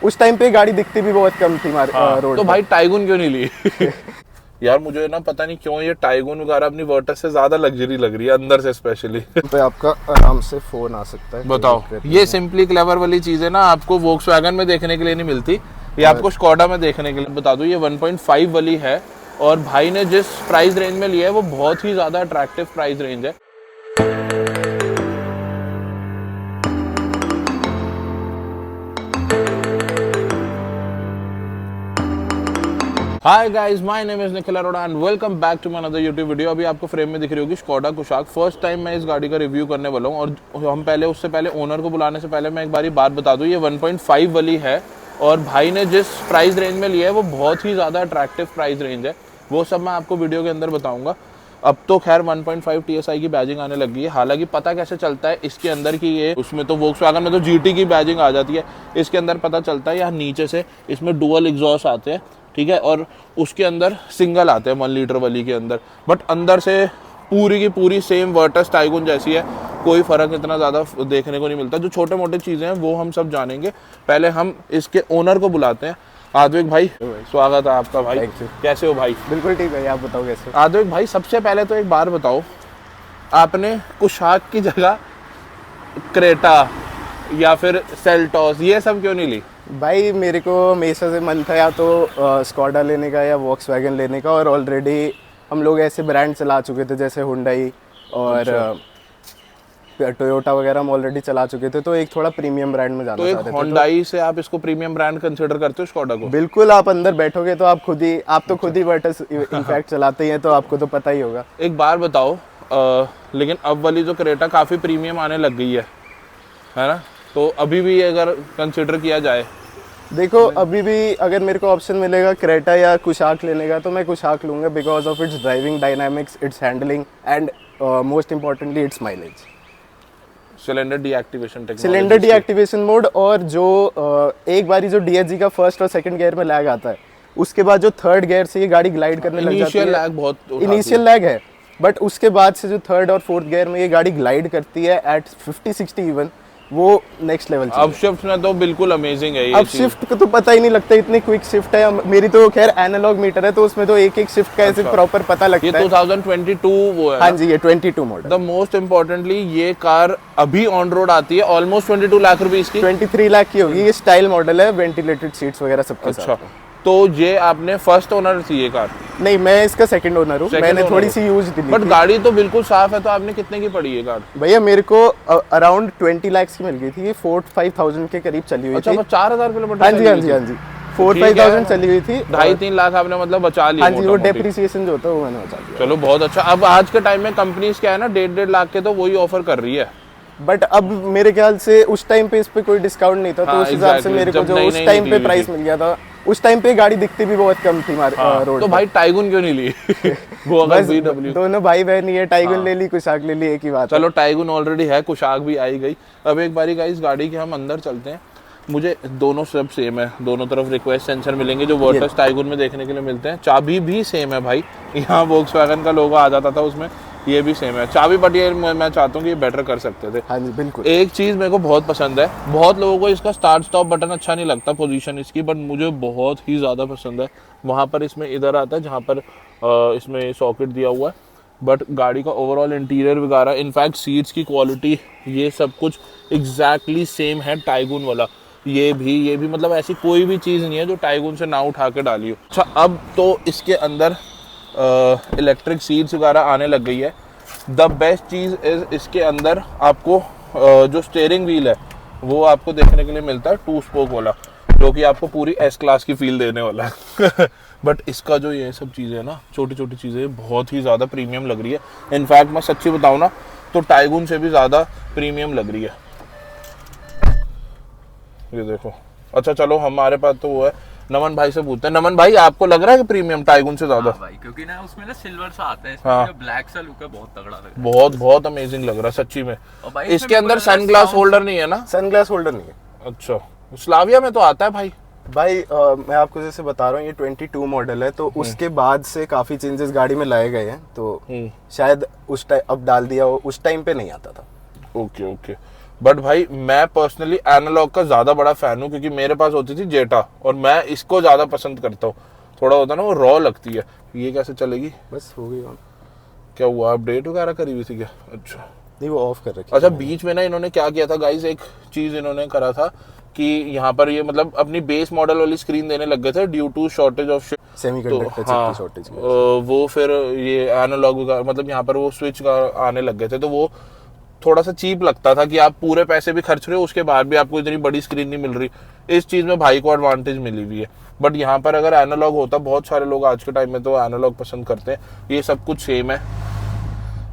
उस टाइम पे गाड़ी दिखती भी बहुत कम थी रोड तो भाई टाइगुन क्यों नहीं ली? यार मुझे ना पता नहीं क्यों ये टाइगुन वगैरह अपनी वर्टस से ज्यादा लग्जरी लग रही है अंदर से स्पेशली। पे आपका आराम से फोन आ सकता है। बताओ, ये सिंपली क्लेवर वाली चीज है ना, आपको वोक्सवैगन में देखने के लिए नहीं मिलती, ये आपको स्कोडा में देखने के लिए। बता दूं ये 1.5 वाली है और भाई ने जिस प्राइस रेंज में लिया है वो बहुत ही ज्यादा अट्रैक्टिव प्राइस रेंज है। Hi guys, my name is Nikhil Arora and welcome back to my another YouTube video. अभी आपको फ्रेम में दिख रही होगी स्कोडा कुशाक। फर्स्ट टाइम मैं इस गाड़ी का रिव्यू करने वाला हूँ और हम उससे पहले ओनर को बुलाने से पहले मैं एक बारी बात बता दूं, ये 1.5 वाली है और भाई ने जिस प्राइस रेंज में लिया है वो बहुत ही ज़्यादा अट्रैक्टिव प्राइस रेंज है। वो सब मैं आपको वीडियो के अंदर बताऊँगा। अब तो खैर 1.5 TSI की बैजिंग आने लगी है, हालांकि पता कैसे चलता है इसके अंदर की ये, उसमें तो वोक्सवैगन में तो GT की बैजिंग आ जाती है, इसके अंदर पता चलता है यहाँ नीचे से इसमें डुअल एग्जॉस्ट आते हैं, ठीक है, और उसके अंदर सिंगल आते हैं 1 लीटर वाली के अंदर, बट अंदर से पूरी की पूरी सेम वर्टस टाइगुन जैसी है, कोई फ़र्क इतना ज़्यादा देखने को नहीं मिलता। जो छोटे मोटे चीज़ें हैं वो हम सब जानेंगे। पहले हम इसके ओनर को बुलाते हैं। आद्विक भाई, स्वागत है आपका भाई। कैसे हो भाई? बिल्कुल ठीक है, आप बताओ कैसे? आद्विक भाई, सबसे पहले तो एक बार बताओ, आपने कुशाक की जगह क्रेटा या फिर सेल्टॉस ये सब क्यों नहीं ली? भाई मेरे को हमेशा से मन था या तो स्कोडा लेने का या वॉक्सवैगन लेने का, और ऑलरेडी हम लोग ऐसे ब्रांड चला चुके थे जैसे हुंडई और टोयोटा वगैरह हम ऑलरेडी चला चुके थे, तो एक थोड़ा प्रीमियम ब्रांड में जाना चाहते थे। तो हुंडई से आप इसको प्रीमियम ब्रांड कंसीडर करते हो स्कोडा को? बिल्कुल, आप अंदर बैठोगे तो आप तो खुद ही वर्टस इनफैक्ट चलाते हैं, तो आपको तो पता ही होगा। एक बार बताओ, लेकिन अब वाली जो क्रेटा काफ़ी प्रीमियम आने लग गई है ना, तो अभी भी अगर कंसिडर किया जाए, देखो अभी भी अगर मेरे को ऑप्शन मिलेगा क्रेटा या कुशाक लेने का तो मैं कुशाक लूंगा, because of its driving dynamics, it's handling and most importantly it's mileage, cylinder deactivation mode, और जो एक बारी जो DSG का फर्स्ट और सेकंड गियर में लैग आता है, उसके बाद जो थर्ड गियर से ये गाड़ी ग्लाइड करने लग जाती है। इनिशियल लैग है, बट उसके बाद से जो थर्ड और फोर्थ गियर में ये गाड़ी ग्लाइड करती है एट 50-60 इवन, वो नेक्स्ट लेवल। अब शिफ्ट में तो बिल्कुल अमेजिंग है ये। अब शिफ्ट का तो पता ही नहीं लगता, इतनी क्विक शिफ्ट है। मेरी तो खैर एनालॉग मीटर है, तो उसमें तो एक एक शिफ्ट का ऐसे प्रॉपर पता लगता है। ये 2022 वो है? हाँ जी, ये 22 मॉडल। द मोस्ट इम्पोर्टेंटली ये कार अभी ऑन रोड आती है ऑलमोस्ट 22 लाख रुपीस की, 23 लाख की होगी। ये स्टाइल मॉडल है, वेंटिलेटेड सीट्स वगैरह सब कुछ। अच्छा, तो ये आपने फर्स्ट ओनर थी ये कार? नहीं, मैं इसका सेकंड ओनर हूँ, मैंने थोड़ी सी यूज दी। बट गाड़ी तो बिल्कुल साफ है, तो आपने कितने की पड़ी ये कार? भैया मेरे को अराउंड 20 लाख की मिल गई थी, ये 4-5,000 के करीब चली हुई थी। अच्छा, 4,000 किलोमीटर? हाँ जी, 4-5,000 चली हुई थी। 2.5-3 लाख आपने मतलब बचा लिया? हाँ जी, वो डेप्रिसिएशन जो होता है वो मैंने बचा लिया। चलो बहुत अच्छा। अब आज के टाइम में कंपनीज क्या है ना, 1.5 लाख के तो वही ऑफर कर रही है, बट अब मेरे ख्याल से उस टाइम पे इस पे कोई डिस्काउंट नहीं था, तो उस हिसाब से मेरे को जो उस टाइम पे प्राइस मिल गया था, उस टाइम पे गाड़ी दिखती भी बहुत कम थी रोड। तो भाई टाइगुन क्यों नहीं ली? वो अगर VW दोनों भाई बहन ही है, टाइगुन ले ली, कुशाक ले ली, एक ही बात। चलो टाइगुन ऑलरेडी है, कुशाक भी आई गई। अब एक बारी गाइस गाड़ी के हम अंदर चलते हैं। मुझे दोनों सब सेम है, दोनों तरफ रिक्वेस्ट सेंसर मिलेंगे जो वर्टस टाइगुन में देखने के लिए मिलते हैं। चाबी भी सेम है भाई, यहाँ वोक्सवैगन का लोगो आ जाता था उसमें, ये भी सेम है चाबी, बट ये मैं चाहता हूँ कि ये बेटर कर सकते थे। हाँ जी बिल्कुल। एक चीज़ मेरे को बहुत पसंद है, बहुत लोगों को इसका स्टार्ट स्टॉप बटन अच्छा नहीं लगता पोजीशन इसकी, बट मुझे बहुत ही ज़्यादा पसंद है। वहाँ पर इसमें इधर आता है जहाँ पर इसमें सॉकेट दिया हुआ है, बट गाड़ी का ओवरऑल इंटीरियर वगैरह, इनफैक्ट सीट्स की क्वालिटी, ये सब कुछ एग्जैक्टली सेम है टाइगुन वाला। ये भी मतलब ऐसी कोई भी चीज़ नहीं है जो टाइगुन से ना उठा के डाली हो। अच्छा, अब तो इसके अंदर इलेक्ट्रिक सीट्स वगैरह आने लग गई है। द बेस्ट चीज़ इज इसके अंदर आपको जो स्टीयरिंग व्हील है वो आपको देखने के लिए मिलता है 2 स्पोक वाला, जो कि आपको पूरी S क्लास की फील देने वाला है। बट इसका जो ये सब चीज़ें है ना, छोटी छोटी चीज़ें बहुत ही ज़्यादा प्रीमियम लग रही है। इनफैक्ट मैं सच्ची बताऊँ ना तो टाइगुन से भी ज़्यादा प्रीमियम लग रही है। ये देखो। अच्छा चलो, हमारे पास तो वो है, नमन भाई से पूछते हैं। नमन भाई, आपको लग रहा है कि प्रीमियम टाइगुन से ज्यादा? हाँ भाई, क्योंकि ना उसमें ना सिल्वर सा आता है, इसमें जो ब्लैक सा लुक है बहुत तगड़ा लग रहा है। बहुत अमेजिंग लग रहा है सच्ची में। इसके अंदर सनग्लास होल्डर नहीं है ना? सनग्लास होल्डर नहीं है। अच्छा, स्लाविया में तो आता है भाई। मैं आपको जैसे बता रहा हूँ, ये 22 मॉडल है, तो उसके बाद से काफी चेंजेस गाड़ी में लाए गए हैं, तो शायद उस टाइम अब डाल दिया हो, उस टाइम पे नहीं आता था। ओके। बट भाई मैं पर्सनली एनालॉग का ज्यादा बड़ा फैन हूँ, क्योंकि मेरे पास होती थी जेटा और मैं इसको ज्यादा पसंद करता हूँ। थोड़ा होता है ना वो रॉ लगती है। ये कैसे चलेगी? बस हो गई ऑन। क्या हुआ, अपडेट वगैरह करी हुई थी क्या? अच्छा नहीं वो ऑफ कर रखी। अच्छा, बीच में ना इन्होंने क्या किया था गाइस, एक चीज इन्होंने करा था कि यहाँ पर ये मतलब अपनी बेस मॉडल वाली स्क्रीन देने लग गए थे due to shortage of semiconductor chip की शॉर्टेज। वो फिर ये एनालॉग मतलब यहाँ पर वो स्विच आने लग गए थे, तो वो थोड़ा सा चीप लगता था कि आप पूरे पैसे भी खर्च रहे हो उसके बाद भी आपको इतनी बड़ी स्क्रीन नहीं मिल रही। इस चीज में भाई को एडवांटेज मिली हुई है। बट यहाँ पर अगर एनालॉग होता, बहुत सारे लोग आज के टाइम में तो एनालॉग पसंद करते हैं, ये सब कुछ सेम है।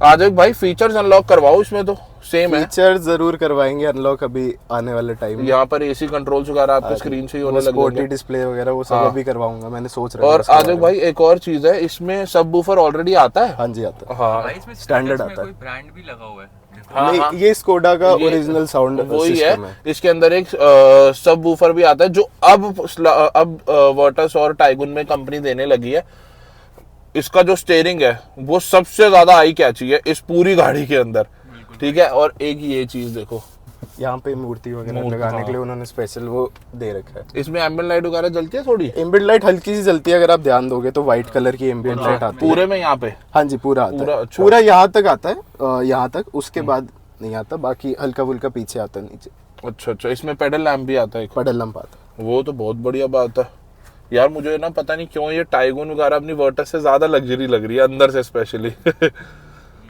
आज एक भाई फीचर्स अनलॉक करवाओ, इसमें तो सेम है। फीचर जरूर करवाएंगे अनलॉक अभी आने वाले टाइम में। यहाँ पर एसी कंट्रोल्स वगैरह आपके स्क्रीन से ही होने लग जाएंगे, डिस्प्ले वगैरह वो सब अभी करवाऊंगा, मैंने सोच रहा है। और आज भाई एक और चीज है, इसमें सबवूफर ऑलरेडी आता है। हाँ जी आता है। हाँ इसमें स्टैंडर्ड आता है, कोई ब्रांड भी लगा हुआ है। नहीं ये स्कोडा का ओरिजिनल साउंड वही है। इसके अंदर एक सबवूफर भी आता है जो अब वर्टस और टाइगुन में कंपनी देने लगी है। इसका जो स्टीयरिंग है वो सबसे ज्यादा आई कैची है इस पूरी गाड़ी के अंदर, ठीक है। और एक ये चीज देखो, यहाँ पे मूर्ति वगैरह लगाने के लिए उन्होंने स्पेशल वो दे रखा है। इसमें एम्बिएंट लाइट वगैरह जलती है, थोड़ी एम्बिएंट लाइट हल्की सी जलती है, अगर आप ध्यान दोगे तो व्हाइट कलर की एम्बिएंट लाइट आती है पूरे में यहाँ पे। हाँ जी पूरा आता है, अच्छा। पूरा यहाँ तक आता है, यहाँ तक, उसके बाद नहीं आता, बाकी हल्का फुल्का पीछे आता है नीचे। अच्छा अच्छा, इसमें पेडल लैम्प भी आता है, पेडल लैम्प आता है। वो तो बहुत बढ़िया बात है यार। मुझे ना पता नहीं क्यों ये टाइगुन वगैरह अपनी वर्टस से ज्यादा लग्जरी लग रही है अंदर से, स्पेशली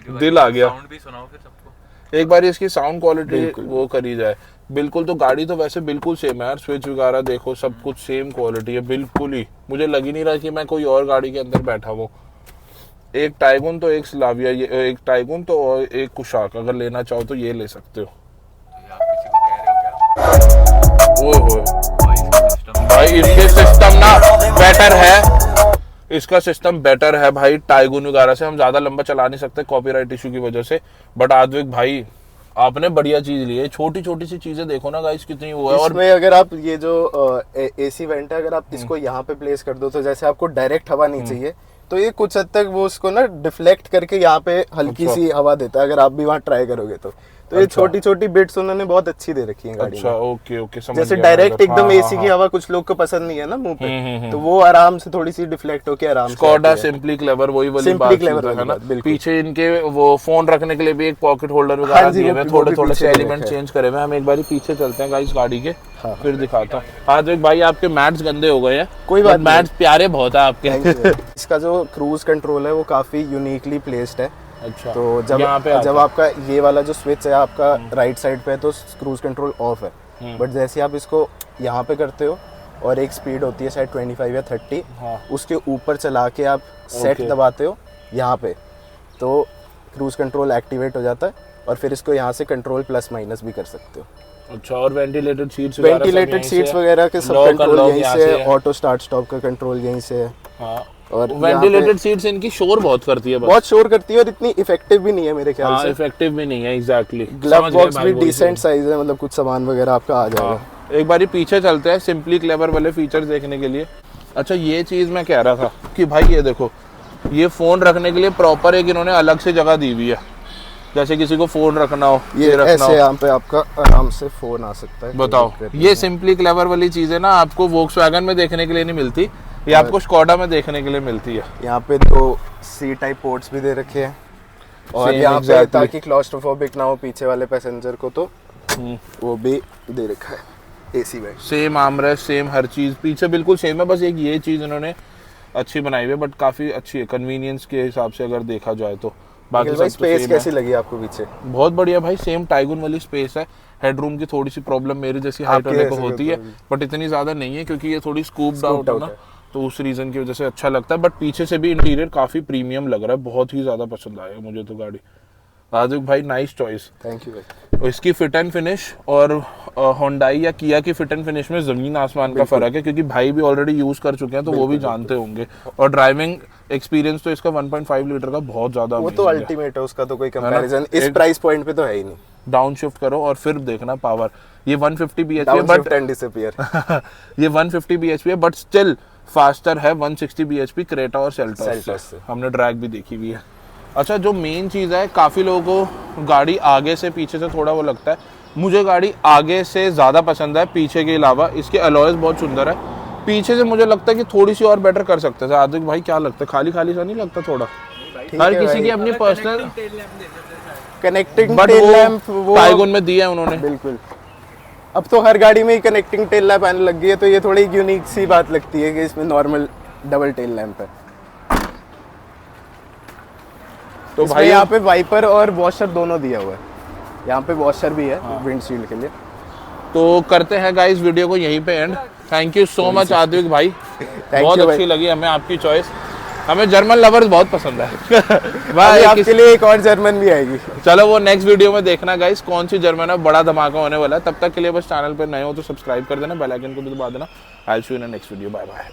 दिल आ गया। साउंड भी सुनाओ फिर सबको एक बार इसकी साउंड क्वालिटी वो करी जाए। बिल्कुल, तो गाड़ी तो वैसे बिल्कुल सेम है यार, स्विच वगैरह देखो सब कुछ सेम क्वालिटी है बिल्कुल ही। मुझे लग ही नहीं रहा कि मैं कोई और गाड़ी के अंदर बैठा हूँ। एक टाइगुन तो एक स्लाविया, एक टाइगुन तो और एक कुशाक, अगर लेना चाहो तो ये ले सकते हो। आप किसी को कह रहे हो क्या? ओए भाई इसके सिस्टम ना बेटर है, इसका सिस्टम बेटर है भाई टाइगुन वगैरह से। हम ज्यादा लंबा चला नहीं सकते कॉपीराइट इशू की वजह से, बट आद्विक भाई आपने बढ़िया चीज ली है। छोटी छोटी सी चीजें देखो ना गाइस कितनी वो है। और इसमें अगर आप ये जो एसी वेंट है, अगर आप इसको यहाँ पे प्लेस कर दो तो जैसे आपको डायरेक्ट हवा नहीं चाहिए, तो ये कुछ हद तक वो उसको ना डिफ्लेक्ट करके यहाँ पे हल्की सी हवा देता है, अगर आप भी वहाँ ट्राई करोगे तो। ये छोटी छोटी बिट्स उन्होंने बहुत अच्छी दे रखी है गाड़ी में। ओके ओके, समझ जैसे गया। डायरेक्ट एकदम एसी की हवा कुछ लोग को पसंद नहीं है ना मुंह पे, तो वो आराम से थोड़ी सी डिफ्लेक्ट होके आराम से। स्कोडा सिंपली क्लेवर, वही वाली बात है ना। पीछे इनके वो फोन रखने के लिए भी एक पॉकेट होल्डर वगैरह दिए हुए, थोड़े थोड़े से एलिमेंट चेंज करे हुए। हम एक बार पीछे चलते हैं गाइस गाड़ी के, फिर दिखाता हूँ। हाँ तो भाई आपके मैट्स गंदे हो गए हैं, कोई बात, मैट्स प्यारे बहुत है आपके। इसका जो क्रूज कंट्रोल है वो काफी यूनिकली प्लेस्ड है। अच्छा, तो जब आपका ये वाला जो स्विच है आपका राइट साइड पे है तो क्रूज कंट्रोल ऑफ है, बट जैसे आप इसको यहाँ पे करते हो और एक स्पीड होती है शायद 25 या 30, उसके ऊपर चला के आप सेट दबाते हो यहाँ पे, तो क्रूज कंट्रोल एक्टिवेट हो जाता है और फिर इसको यहाँ से कंट्रोल प्लस माइनस भी कर सकते हो। अच्छा, और वेंटिलेटेड सीट्स वगैरह के सब कंट्रोल यहीं से, ऑटो स्टार्ट स्टॉप का कंट्रोल यहीं से है। और वेंटिलेटेड सीट्स इनकी शोर बहुत करती है, बहुत शोर करती है और इतनी इफेक्टिव भी नहीं है मेरे ख्याल से। इफेक्टिव भी नहीं है, एग्जैक्टली। ग्लव बॉक्स भी डिसेंट साइज है, मतलब कुछ सामान वगैरह आपका आ जाएगा। एक बारी पीछे चलते हैं सिंपली क्लेवर वाले फीचर्स देखने के लिए। अच्छा, ये चीज मैं कह रहा था कि भाई ये देखो, ये फोन रखने के लिए प्रॉपर एक इन्होंने अलग से जगह दी हुई है, जैसे किसी को फोन रखना हो, ये रखना हो, यहाँ पे आपका आराम से फोन आ सकता है। बताओ, ये सिंपली क्लेवर वाली चीज है ना, आपको वोक्सवैगन में देखने के लिए नहीं मिलती, ये आपको स्कोडा में देखने के लिए मिलती है। यहाँ पे 2 सी टाइप पोर्ट्स भी दे रखे हैं, और यहाँ पे ताकि क्लॉस्ट्रोफोबिक ना हो पीछे वाले पैसेंजर को, तो वो भी दे रखा है AC vent. Same armrest, same हर चीज पीछे बिल्कुल सेम है, बस एक ये चीज इन्होंने अच्छी बनाई हुई है, बट काफी अच्छी है कन्वीनियंस के हिसाब से अगर देखा जाए तो। बाकी सब स्पेस कैसी लगी आपको पीछे? बहुत बढ़िया भाई, सेम टाइगुन वाली स्पेस है। हेडरूम की थोड़ी सी प्रॉब्लम मेरी जैसी हाइट वाले को होती है, बट इतनी ज्यादा नहीं है क्योंकि ये थोड़ी स्कूप्ड आउट है ना, तो उस रीजन की वजह से अच्छा लगता है। बट पीछे से भी इंटीरियर काफी प्रीमियम लग रहा है, बहुत ही ज्यादा पसंद आया मुझे तो गाड़ी। आदिक भाई नाइस चॉइस, थैंक यू भाई। इसकी फिट एंड फिनिश और होंडाई या किया की फिट एंड फिनिश में जमीन आसमान का फर्क है, क्योंकि भाई भी ऑलरेडी यूज कर चुके हैं तो वो भी जानते होंगे। और ड्राइविंग एक्सपीरियंस तो इसका 1.5 लीटर का बहुत ज्यादा वो तो अल्टीमेट है, उसका तो कोई कंपैरिजन इस प्राइस पॉइंट पे तो है ही नहीं। डाउन शिफ्ट करो और फिर देखना पावर, ये 150 bhp है, बट ये 150 bhp है, बट स्टिल फास्टर है 160 bhp क्रेटा और सेल्टॉस से। हमने ड्रैग भी देखी हुई है। अच्छा, जो मेन चीज़ है, काफ़ी लोगों को गाड़ी आगे से पीछे से थोड़ा वो लगता है, मुझे गाड़ी आगे से ज़्यादा पसंद है पीछे के अलावा। इसके अलॉयज बहुत सुंदर है। पीछे से मुझे लगता है कि थोड़ी सी और बेटर कर सकते थे। आदिक भाई क्या लगता है, खाली खाली सा नहीं लगता थोड़ा? हर किसी की अपनी पर्सनल कनेक्टिंग बट टेल वो लैंप वो टाइगन में दिया है उन्होंने। बिल्कुल। अब तो हर गाड़ी में ही कनेक्टिंग टेल लैंप आने लग गई है, तो ये थोड़ी यूनिक सी बात लगती है कि इसमें नॉर्मल डबल टेल लैंप है। तो भाई भाई यहाँ पे वाइपर और वॉशर दोनों दिया हुआ है। यहाँ पे वॉशर भी है विंडशील्ड के लिए। तो करते हैं गाइस वीडियो को यहीं पे and. Thank you so much आदिक भाई, बहुत you अच्छी लगी हमें आपकी चॉइस। हमें जर्मन लवर्स बहुत पसंद है। भाई आपके लिए एक और जर्मन भी आएगी। चलो वो नेक्स्ट वीडियो में देखना गाइस कौन सी जर्मन है, बड़ा धमाका होने वाला है। तब तक के लिए बस चैनल पर नए हो तो सब्सक्राइब कर देना, बेल आइकन को भी दबा देना। I will see you in next video. Bye bye.